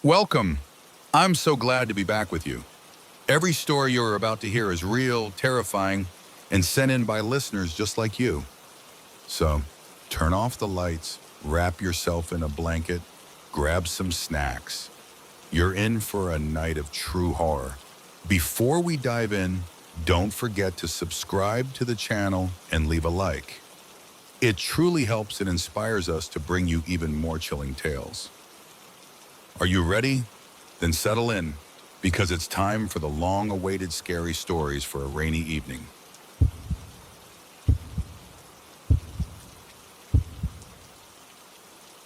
Welcome. I'm so glad to be back with you. Every story you're about to hear is real, terrifying, and sent in by listeners just like you. So, turn off the lights, wrap yourself in a blanket, grab some snacks. You're in for a night of true horror. Before we dive in, don't forget to subscribe to the channel and leave a like. It truly helps and inspires us to bring you even more chilling tales. Are you ready? Then settle in, because it's time for the long-awaited scary stories for a rainy evening.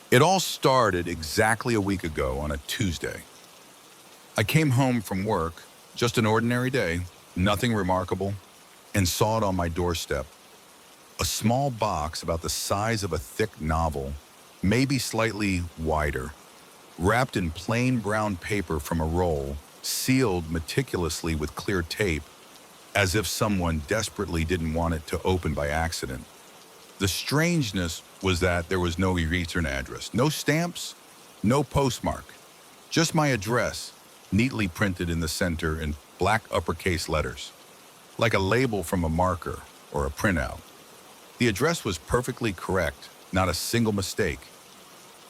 It all started exactly a week ago on a Tuesday. I came home from work, just an ordinary day, nothing remarkable, and saw it on my doorstep. A small box about the size of a thick novel, maybe slightly wider, wrapped in plain brown paper from a roll, sealed meticulously with clear tape, as if someone desperately didn't want it to open by accident. The strangeness was that there was no return address, no stamps, no postmark, just my address, neatly printed in the center in black uppercase letters, like a label from a marker or a printout. The address was perfectly correct, not a single mistake.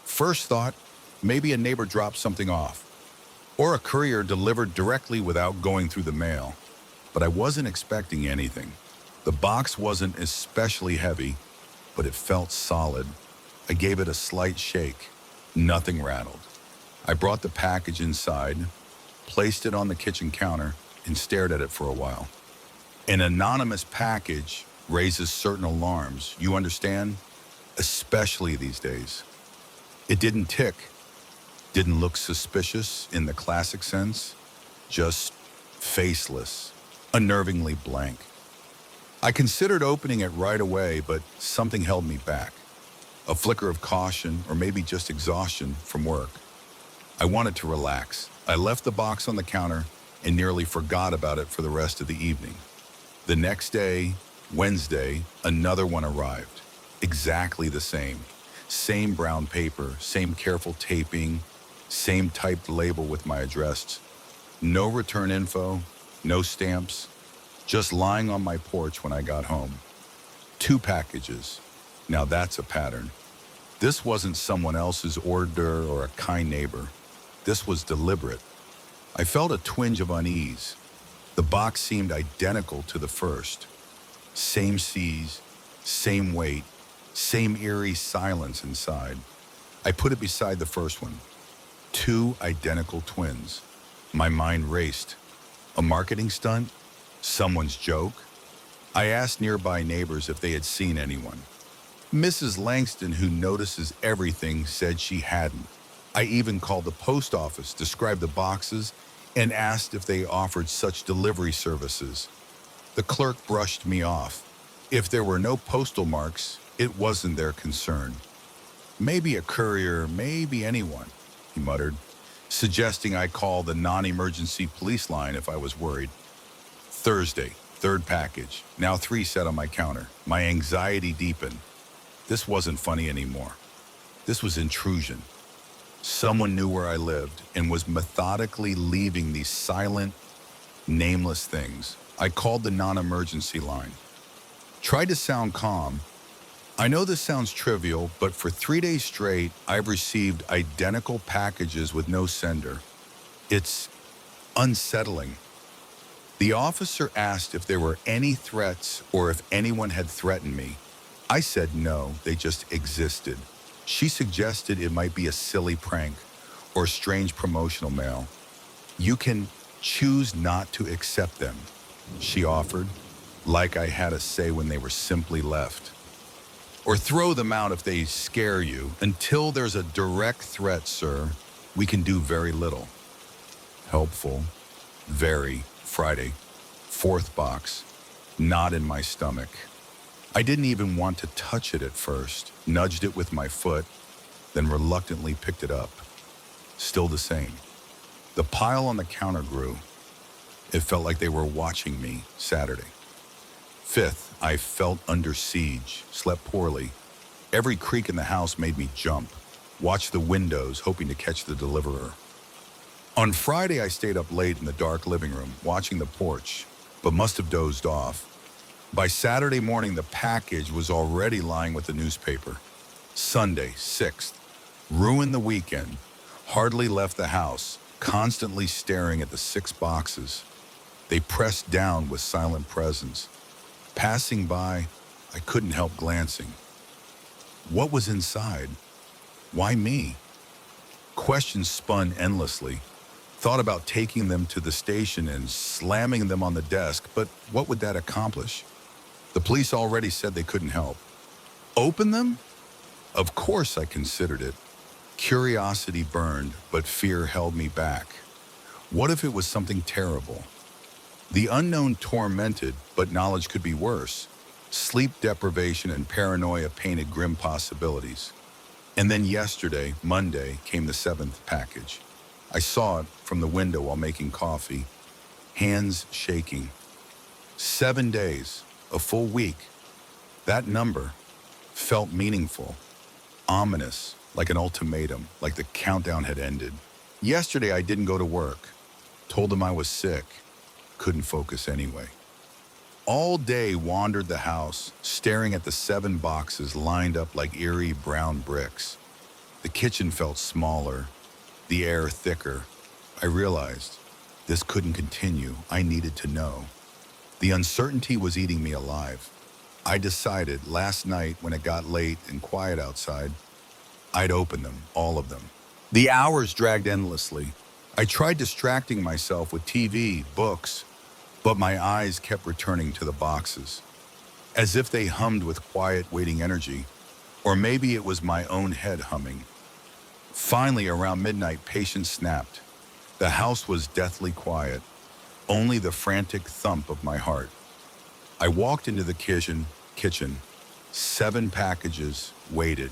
First thought, maybe a neighbor dropped something off, or a courier delivered directly without going through the mail. But I wasn't expecting anything. The box wasn't especially heavy, but it felt solid. I gave it a slight shake. Nothing rattled. I brought the package inside, placed it on the kitchen counter, and stared at it for a while. An anonymous package raises certain alarms, you understand? Especially these days. It didn't tick, didn't look suspicious in the classic sense, just faceless, unnervingly blank. I considered opening it right away, but something held me back. A flicker of caution, or maybe just exhaustion from work. I wanted to relax. I left the box on the counter and nearly forgot about it for the rest of the evening. The next day, Wednesday, another one arrived. Exactly the same. Same brown paper, same careful taping, same typed label with my address. No return info, no stamps, just lying on my porch when I got home. 2 packages. Now that's a pattern. This wasn't someone else's order or a kind neighbor. This was deliberate. I felt a twinge of unease. The box seemed identical to the first. Same C's, same weight, same eerie silence inside. I put it beside the first one. 2 identical twins. My mind raced. A marketing stunt? Someone's joke? I asked nearby neighbors if they had seen anyone. Mrs. Langston, who notices everything, said she hadn't. I even called the post office, described the boxes, and asked if they offered such delivery services. The clerk brushed me off. If there were no postal marks, it wasn't their concern. Maybe a courier, maybe anyone, he muttered, suggesting I call the non-emergency police line if I was worried. Thursday, 3rd package, now 3 set on my counter. My anxiety deepened. This wasn't funny anymore. This was intrusion. Someone knew where I lived and was methodically leaving these silent, nameless things. I called the non-emergency line. Tried to sound calm. I know this sounds trivial, but for 3 days straight, I've received identical packages with no sender. It's unsettling. The officer asked if there were any threats or if anyone had threatened me. I said no, they just existed. She suggested it might be a silly prank or strange promotional mail. You can choose not to accept them, she offered, like I had a say when they were simply left. Or throw them out if they scare you. Until there's a direct threat, sir, we can do very little. Helpful. Very. Friday. 4th box. Knot in my stomach. I didn't even want to touch it at first, nudged it with my foot, then reluctantly picked it up. Still the same. The pile on the counter grew. It felt like they were watching me Saturday. 5th, I felt under siege, slept poorly. Every creak in the house made me jump, watched the windows hoping to catch the deliverer. On Friday, I stayed up late in the dark living room watching the porch, but must have dozed off. By Saturday morning, the package was already lying with the newspaper. Sunday, 6th. Ruined the weekend. Hardly left the house, constantly staring at the 6 boxes. They pressed down with silent presence. Passing by, I couldn't help glancing. What was inside? Why me? Questions spun endlessly. Thought about taking them to the station and slamming them on the desk, but what would that accomplish? The police already said they couldn't help. Open them? Of course I considered it. Curiosity burned, but fear held me back. What if it was something terrible? The unknown tormented, but knowledge could be worse. Sleep deprivation and paranoia painted grim possibilities. And then yesterday, Monday, came the 7th package. I saw it from the window while making coffee, hands shaking. 7 days, a full week. That number felt meaningful, ominous, like an ultimatum, like the countdown had ended. Yesterday, I didn't go to work. Told them I was sick. Couldn't focus anyway. All day wandered the house, staring at the 7 boxes lined up like eerie brown bricks. The kitchen felt smaller, the air thicker. I realized this couldn't continue. I needed to know. The uncertainty was eating me alive. I decided last night when it got late and quiet outside, I'd open them, all of them. The hours dragged endlessly. I tried distracting myself with TV, books, but my eyes kept returning to the boxes, as if they hummed with quiet, waiting energy, or maybe it was my own head humming. Finally, around midnight, patience snapped. The house was deathly quiet, only the frantic thump of my heart. I walked into the kitchen, 7 packages, waited.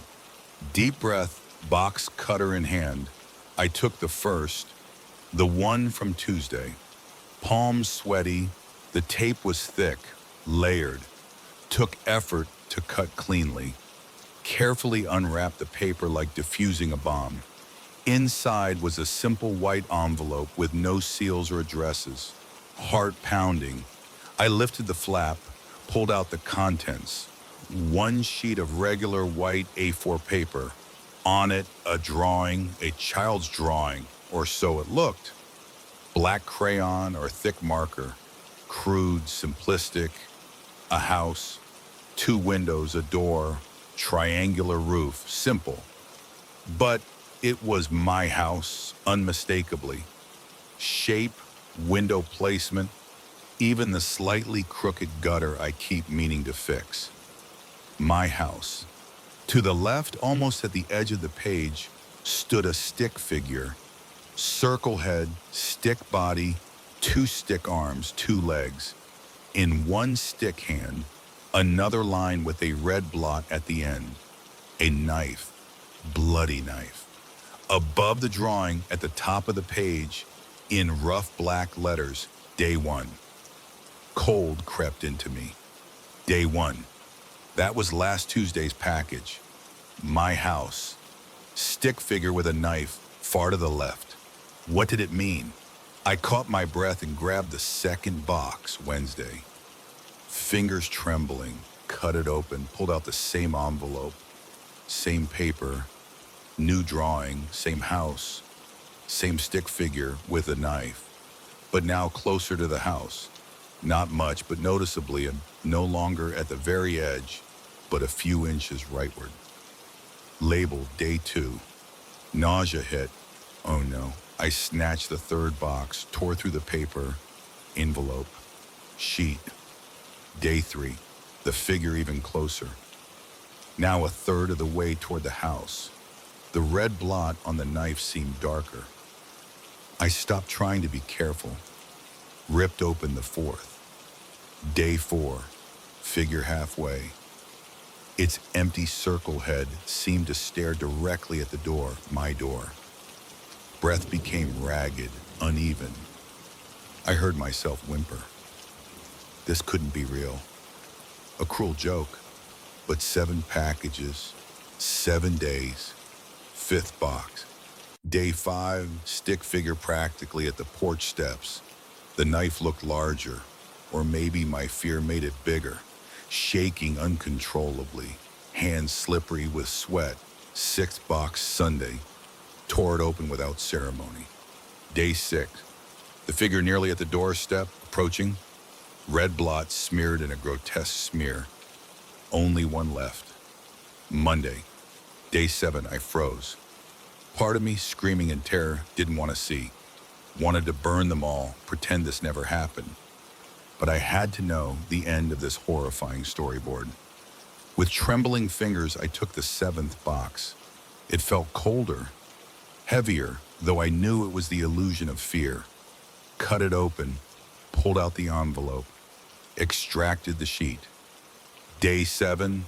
Deep breath, box cutter in hand. I took the first, the one from Tuesday. Palms sweaty, the tape was thick, layered. Took effort to cut cleanly. Carefully unwrapped the paper like diffusing a bomb. Inside was a simple white envelope with no seals or addresses. Heart pounding. I lifted the flap, pulled out the contents. 1 sheet of regular white A4 paper. On it, a drawing, a child's drawing, or so it looked. Black crayon or thick marker. Crude, simplistic. A house, 2 windows, a door, triangular roof, simple. But it was my house, unmistakably. Shape, window placement, even the slightly crooked gutter I keep meaning to fix. My house. To the left, almost at the edge of the page, stood a stick figure. Circle head, stick body, 2 stick arms, 2 legs. In 1 stick hand, another line with a red blot at the end. A knife, bloody knife. Above the drawing, at the top of the page, in rough black letters, Day 1. Cold crept into me. Day 1. That was last Tuesday's package. My house. Stick figure with a knife, far to the left. What did it mean? I caught my breath and grabbed the 2nd box, Wednesday. Fingers trembling, cut it open, pulled out the same envelope, same paper, new drawing, same house, same stick figure with a knife, but now closer to the house. Not much, but noticeably, and no longer at the very edge, but a few inches rightward. Labeled Day 2. Nausea hit. Oh no. I snatched the 3rd box, tore through the paper, envelope, sheet. Day 3. The figure even closer. Now a third of the way toward the house. The red blot on the knife seemed darker. I stopped trying to be careful. Ripped open the 4th. Day 4. Figure halfway. Its empty circle head seemed to stare directly at the door, my door. Breath became ragged, uneven. I heard myself whimper. This couldn't be real. A cruel joke, but 7 packages, 7 days, 5th box. Day 5, stick figure practically at the porch steps. The knife looked larger, or maybe my fear made it bigger, shaking uncontrollably, hands slippery with sweat. Sixth box Sunday, tore it open without ceremony. Day 6, the figure nearly at the doorstep, approaching, red blot smeared in a grotesque smear. Only one left. Monday, day 7, I froze. Part of me, screaming in terror, didn't want to see. Wanted to burn them all, pretend this never happened. But I had to know the end of this horrifying storyboard. With trembling fingers, I took the 7th box. It felt colder, heavier, though I knew it was the illusion of fear. Cut it open, pulled out the envelope, extracted the sheet. Day 7,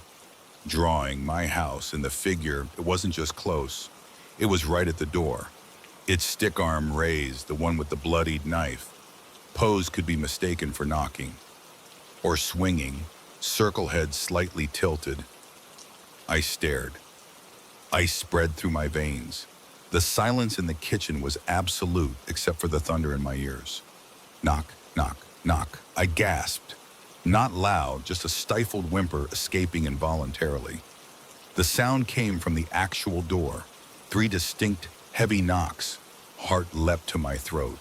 drawing my house, and the figure, it wasn't just close. It was right at the door. Its stick arm raised, the one with the bloodied knife. Pose could be mistaken for knocking. Or swinging, circle head slightly tilted. I stared. Ice spread through my veins. The silence in the kitchen was absolute, except for the thunder in my ears. Knock, knock, knock. I gasped. Not loud, just a stifled whimper escaping involuntarily. The sound came from the actual door. 3 distinct, heavy knocks. Heart leapt to my throat.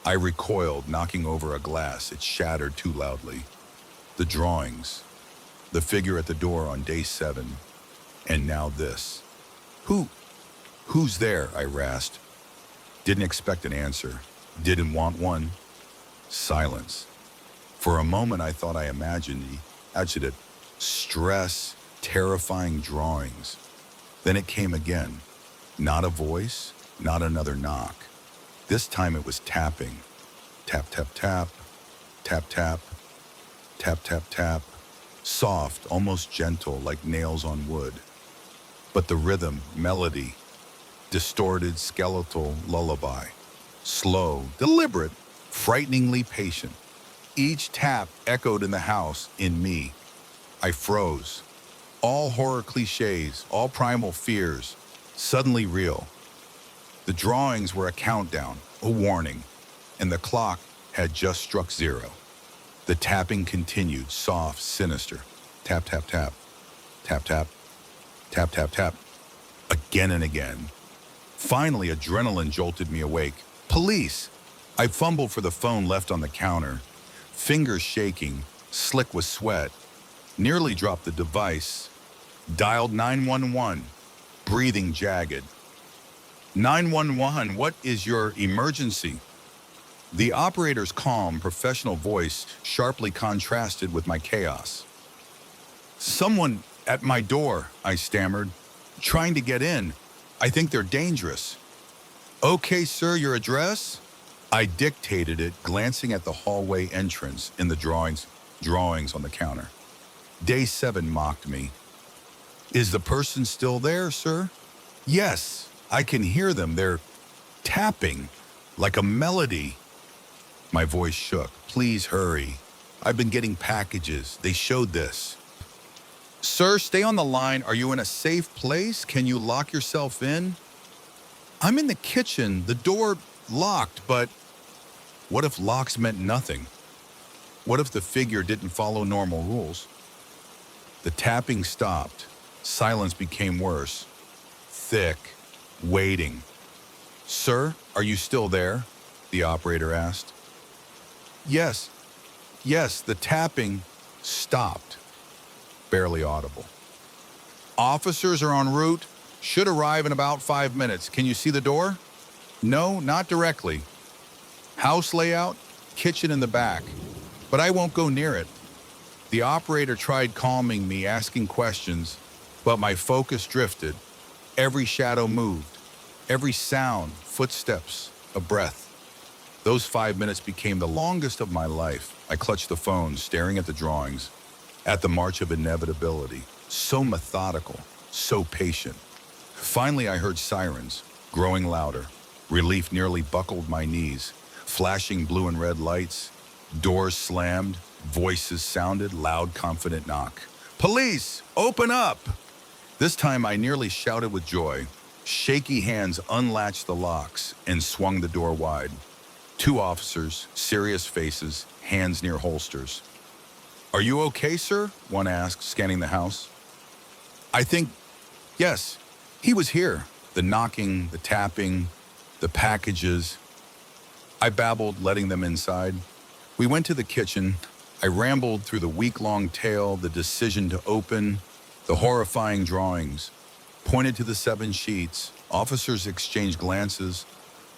I recoiled, knocking over a glass. It shattered too loudly. The drawings. The figure at the door on day 7. And now this. Who's there? I rasped. Didn't expect an answer. Didn't want one. Silence. For a moment, I thought I imagined it. Stress, terrifying drawings. Then it came again. Not a voice, not another knock. This time it was tapping. Tap, tap, tap. Tap, tap. Tap, tap, tap. Soft, almost gentle, like nails on wood. But the rhythm, melody, distorted, skeletal lullaby. Slow, deliberate, frighteningly patient. Each tap echoed in the house, in me. I froze. All horror cliches, all primal fears, suddenly real. The drawings were a countdown, a warning, and the clock had just struck 0. The tapping continued, soft, sinister. Tap, tap, tap. Tap, tap. Tap, tap, tap. Again and again. Finally, adrenaline jolted me awake. Police! I fumbled for the phone left on the counter, fingers shaking, slick with sweat. Nearly dropped the device. Dialed 911, breathing jagged. 911, what is your emergency? The operator's calm, professional voice sharply contrasted with my chaos. Someone at my door, I stammered, trying to get in. I think they're dangerous. Okay, sir, your address? I dictated it, glancing at the hallway entrance in the drawings on the counter. Day 7 mocked me. Is the person still there, sir? Yes, I can hear them. They're tapping like a melody. My voice shook. Please hurry. I've been getting packages. They showed this. Sir, stay on the line. Are you in a safe place? Can you lock yourself in? I'm in the kitchen. The door locked, but what if locks meant nothing? What if the figure didn't follow normal rules? The tapping stopped. Silence became worse. Thick. Waiting. Sir, are you still there? The operator asked. Yes, the tapping stopped. Barely audible. Officers are en route. Should arrive in about 5 minutes. Can you see the door? No, not directly. House layout, kitchen in the back. But I won't go near it. The operator tried calming me, asking questions, but my focus drifted. Every shadow moved. Every sound, footsteps, a breath. Those 5 minutes became the longest of my life. I clutched the phone, staring at the drawings, at the march of inevitability. So methodical, so patient. Finally, I heard sirens, growing louder. Relief nearly buckled my knees. Flashing blue and red lights. Doors slammed. Voices sounded, loud, confident knock. Police, open up! This time I nearly shouted with joy. Shaky hands unlatched the locks and swung the door wide. Two officers, serious faces, hands near holsters. "Are you okay, sir?" one asked, scanning the house. "I think, yes, he was here." The knocking, the tapping, the packages. I babbled, letting them inside. We went to the kitchen. I rambled through the week-long tale, the decision to open, the horrifying drawings. Pointed to the 7 sheets. Officers exchanged glances.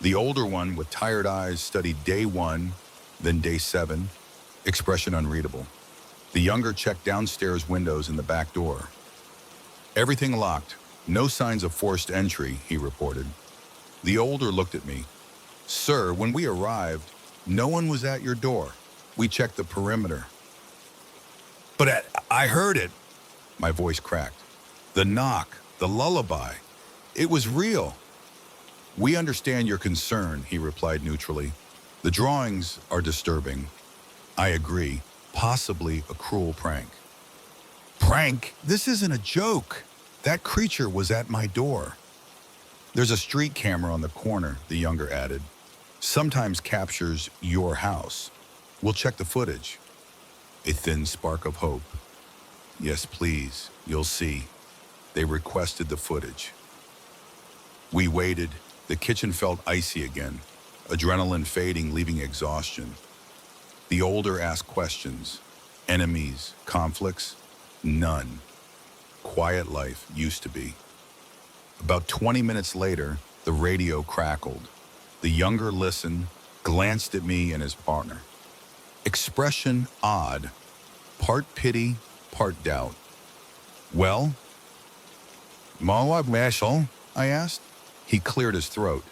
The older one, with tired eyes, studied day 1, then day 7, expression unreadable. The younger checked downstairs windows and the back door. "Everything locked. No signs of forced entry," he reported. The older looked at me. "Sir, when we arrived, no one was at your door. We checked the perimeter." "But I heard it." My voice cracked. "The knock, the lullaby. It was real." "We understand your concern," he replied neutrally. "The drawings are disturbing." I agree. Possibly a cruel prank. "Prank? This isn't a joke. That creature was at my door." "There's a street camera on the corner," the younger added. "Sometimes captures your house. We'll check the footage." A thin spark of hope. "Yes, please. You'll see." They requested the footage. We waited. The kitchen felt icy again, adrenaline fading, leaving exhaustion. The older asked questions. Enemies, conflicts? None. Quiet life used to be. About 20 minutes later, the radio crackled. The younger listened, glanced at me and his partner. Expression odd, part pity, part doubt. "Well?" "Mawag Mashal?" I asked. He cleared his throat.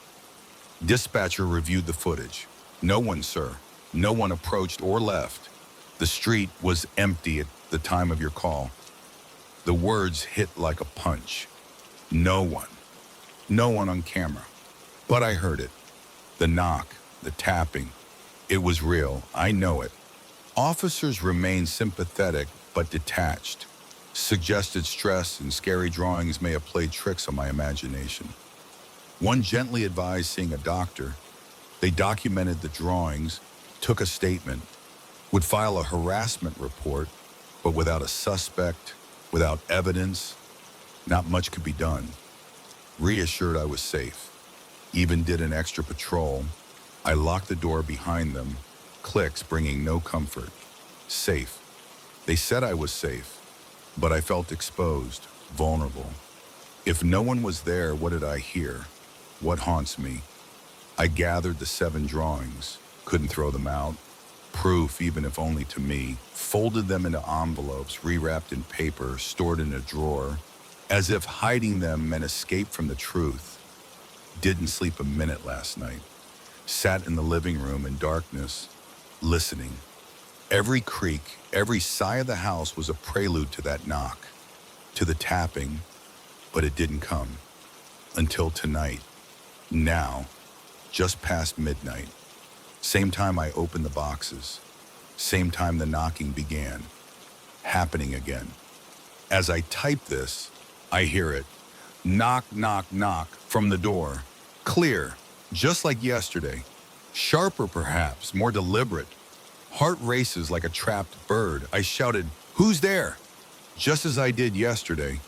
Dispatcher reviewed the footage. "No one, sir. No one approached or left. The street was empty at the time of your call." The words hit like a punch. No one. No one on camera. But I heard it. The knock, the tapping. It was real. I know it. Officers remained sympathetic but detached. Suggested stress and scary drawings may have played tricks on my imagination. One gently advised seeing a doctor. They documented the drawings, took a statement, would file a harassment report, but without a suspect, without evidence, not much could be done. Reassured I was safe. Even did an extra patrol. I locked the door behind them, clicks bringing no comfort. Safe. They said I was safe, but I felt exposed, vulnerable. If no one was there, what did I hear? What haunts me? I gathered the 7 drawings, couldn't throw them out. Proof, even if only to me. Folded them into envelopes, rewrapped in paper, stored in a drawer, as if hiding them meant escape from the truth. Didn't sleep a minute last night. Sat in the living room in darkness, listening. Every creak, every sigh of the house was a prelude to that knock, to the tapping, but it didn't come. Until tonight. Now, just past midnight. Same time I opened the boxes. Same time the knocking began. Happening again. As I type this, I hear it. Knock, knock, knock from the door. Clear, just like yesterday. Sharper perhaps, more deliberate. Heart races like a trapped bird. I shouted, "Who's there?" Just as I did yesterday.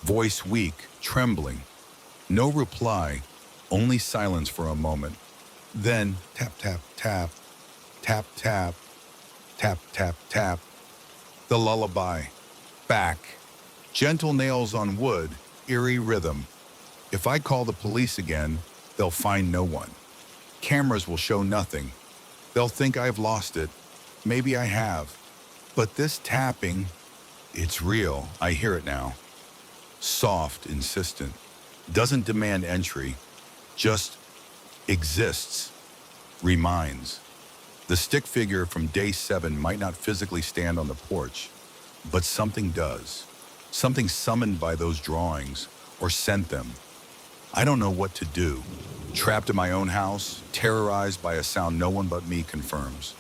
Voice weak, trembling. No reply, only silence for a moment. Then tap, tap, tap, tap, tap, tap, tap, tap. The lullaby. Back. Gentle nails on wood, eerie rhythm. If I call the police again, they'll find no one. Cameras will show nothing. They'll think I've lost it. Maybe I have. But this tapping, it's real. I hear it now. Soft, insistent. Doesn't demand entry. Just exists. Reminds. The stick figure from day 7 might not physically stand on the porch, but something does. Something summoned by those drawings, or sent them. I don't know what to do. Trapped in my own house, terrorized by a sound no one but me confirms.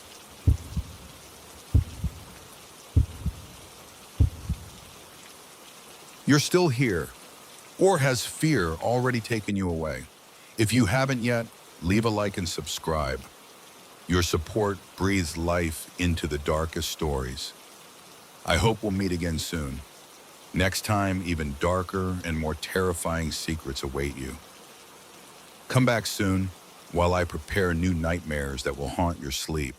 You're still here. Or has fear already taken you away? If you haven't yet, leave a like and subscribe. Your support breathes life into the darkest stories. I hope we'll meet again soon. Next time, even darker and more terrifying secrets await you. Come back soon while I prepare new nightmares that will haunt your sleep.